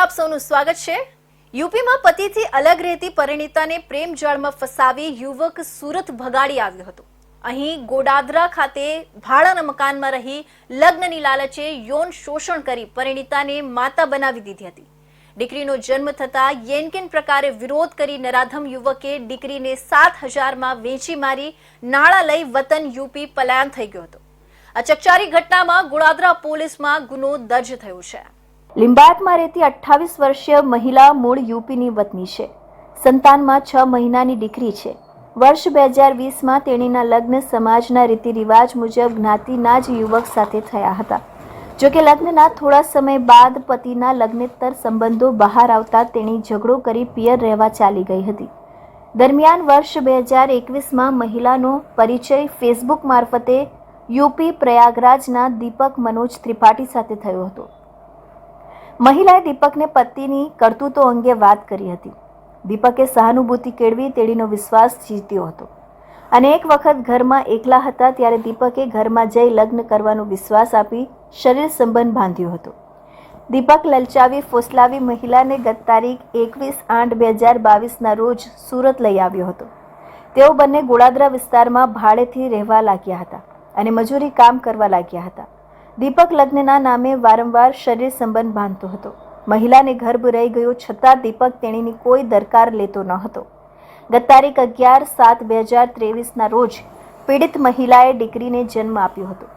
આપ સૌનું સ્વાગત છે। યુપીમાં પતિથી અલગ રહેતી પરિણીતાને પ્રેમ જાળમાં ફસાવી યુવક સુરત ભગાડી આવ્યો હતો। અહીં ગોડાદરા ખાતે ભાડાના મકાનમાં રહી લગ્નની લાલચે યૌન શોષણ કરી પરિણીતાને માતા બનાવી દીધી હતી। દીકરીનો જન્મ થતા યેનકેન પ્રકારે વિરોધ કરી નરાધમ યુવકે દીકરીને 7,000માં વેચી મારી નાળા લઈ વતન યુપી પલાયન થઈ ગયો હતો। આ ચકચારી ઘટનામાં ગોડાદરા પોલીસમાં ગુનો દર્જ થયો છે। लिंबायतમાં રહેતી 28 વર્ષીય મહિલા મૂળ યુપીની વતની છે। સંતાનમાં 6 મહિનાની દીકરી છે। વર્ષ 2020માં તેણીના લગ્ન સમાજના રીતિરિવાજ મુજબ જ્ઞાતિના જ યુવક સાથે થયા હતા। જો કે લગ્નના થોડા સમય બાદ પતિના લગ્નેતર સંબંધો બહાર આવતા તેણી ઝઘડો કરી પિયર રહેવા ચાલી ગઈ હતી। દરમિયાન વર્ષ 2021માં મહિલાનો પરિચય ફેસબુક મારફતે યુપી પ્રયાગરાજના દીપક મનોજ ત્રિપાઠી સાથે થયો હતો। મહિલાએ દીપકને પતિની કરતૂતો અંગે વાત કરી હતી। દીપકે સહાનુભૂતિ કેળવી તેણીનો વિશ્વાસ જીત્યો હતો અને એક વખત ઘરમાં એકલા હતા ત્યારે દીપકે ઘરમાં જઈ લગ્ન કરવાનો વિશ્વાસ આપી શરીર સંબંધ બાંધ્યો હતો। દીપક લલચાવી ફોસલાવી મહિલાને ગત તારીખ 21/8/2022ના રોજ સુરત લઈ આવ્યો હતો। તેઓ બંને ગોડાદરા વિસ્તારમાં ભાડેથી રહેવા લાગ્યા હતા અને મજૂરી કામ કરવા લાગ્યા હતા। દીપક લગ્નના નામે વારંવાર શરીર સંબંધ બાંધતો હતો। મહિલાને ગર્ભ રહી ગયો છતાં દીપક તેણીની કોઈ દરકાર લેતો ન હતો। ગત તારીખ 11/7/2023ના રોજ પીડિત મહિલાએ દીકરીને જન્મ આપ્યો હતો।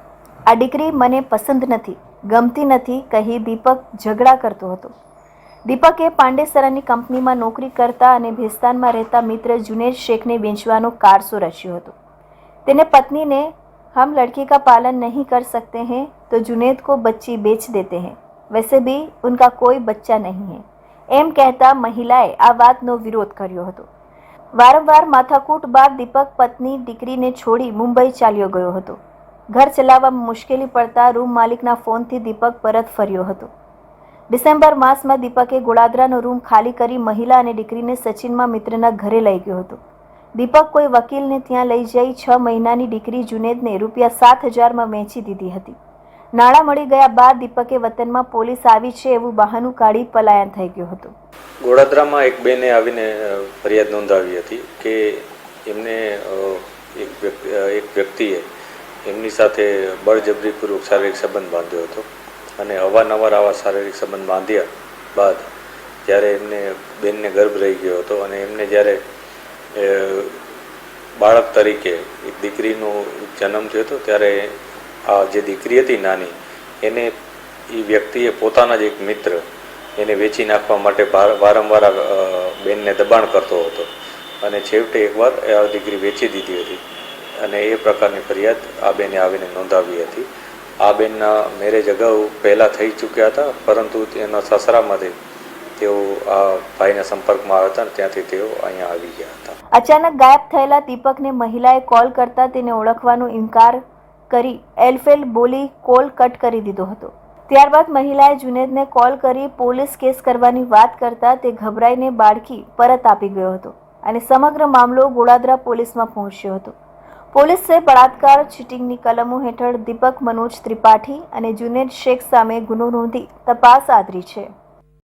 આ દીકરી મને પસંદ નથી, ગમતી નથી કહી દીપક ઝઘડા કરતો હતો। દીપકે પાંડેસરાની કંપનીમાં નોકરી કરતા અને ભેસ્તાનમાં રહેતા મિત્ર જુનેદ શેખને વેચવાનો કારસો રચ્યો હતો। તેને પત્નીને हम लड़की का पालन नहीं कर सकते हैं तो जुनेद को बच्ची बेच देते हैं, वैसे भी उनका कोई बच्चा नहीं है एम कहता महिलाए आ वातनो विरोध કર્યો હતો। વારંવાર માથાકૂટ બાદ દીપક પત્ની દીકરીને છોડી મુંબઈ ચાલ્યો ગયો હતો। ઘર ચલાવવામાં મુશ્કેલી પડતા રૂમ માલિકના ફોનથી દીપક પરત ફર્યો હતો। ડિસેમ્બર માસમાં દીપકે ગોડાદરાનો રૂમ ખાલી કરી મહિલા અને દીકરીને સચિનમાં મિત્રના ઘરે લઈ ગયો હતો। દીપક કોઈ વકીલને ત્યાં લઈ જઈ 6 મહિનાની દીકરી જુનેદને ₹7,000માં વેચી દીધી હતી। નાણાં મળી ગયા બાદ દીપકે વતનમાં પોલીસ આવી છે એવું બહાનું કાઢી પલાયન થઈ ગયો હતો। ગોડાદરામાં એક બેને આવીને ફરિયાદ નોંધાવી હતી કે એમને એક વ્યક્તિએ એમની સાથે બળજબરીપૂર્વક શારીરિક સંબંધ બાંધ્યો હતો અને અવારનવાર આવા શારીરિક સંબંધ બાંધ્યા બાદ જ્યારે એમને બેનને ગર્ભ રહી ગયો હતો અને એમને જ્યારે બાળક તરીકે એક દીકરીનો જન્મ થયો હતો ત્યારે આ જે દીકરી હતી નાની એને એ વ્યક્તિએ પોતાના જ એક મિત્ર એને વેચી નાખવા માટે વારંવાર બેનને દબાણ કરતો હતો અને છેવટે એકવાર આ દીકરી વેચી દીધી હતી અને એ પ્રકારની ફરિયાદ આ બેને આવીને નોંધાવી હતી। આ બેનના મેરેજ અગાઉ પહેલાં થઈ ચૂક્યા હતા પરંતુ તેના સસરામાંથી તેઓ આ ભાઈના સંપર્કમાં આવ્યા હતા અને ત્યાંથી તેઓ અહીંયા આવી ગયા હતા। અચાનક ગાયબ થયેલા દીપકને મહિલાએ કોલ કરતા તેને ઓળખવાનો ઇનકાર કરી એલફેલ બોલી કોલ કટ કરી દીધો હતો। ત્યારબાદ મહિલાએ જુનેદને કોલ કરી પોલીસ કેસ કરવાની વાત કરતા તે ગભરાઈને બાળકી પરત આપી ગયો હતો અને સમગ્ર મામલો ગોડાદરા પોલીસમાં પહોંચ્યો હતો। પોલીસે બળાત્કાર ચીટિંગની કલમો હેઠળ દીપક મનોજ ત્રિપાઠી અને જુનેદ શેખ સામે ગુનો નોંધી તપાસ આદરી છે।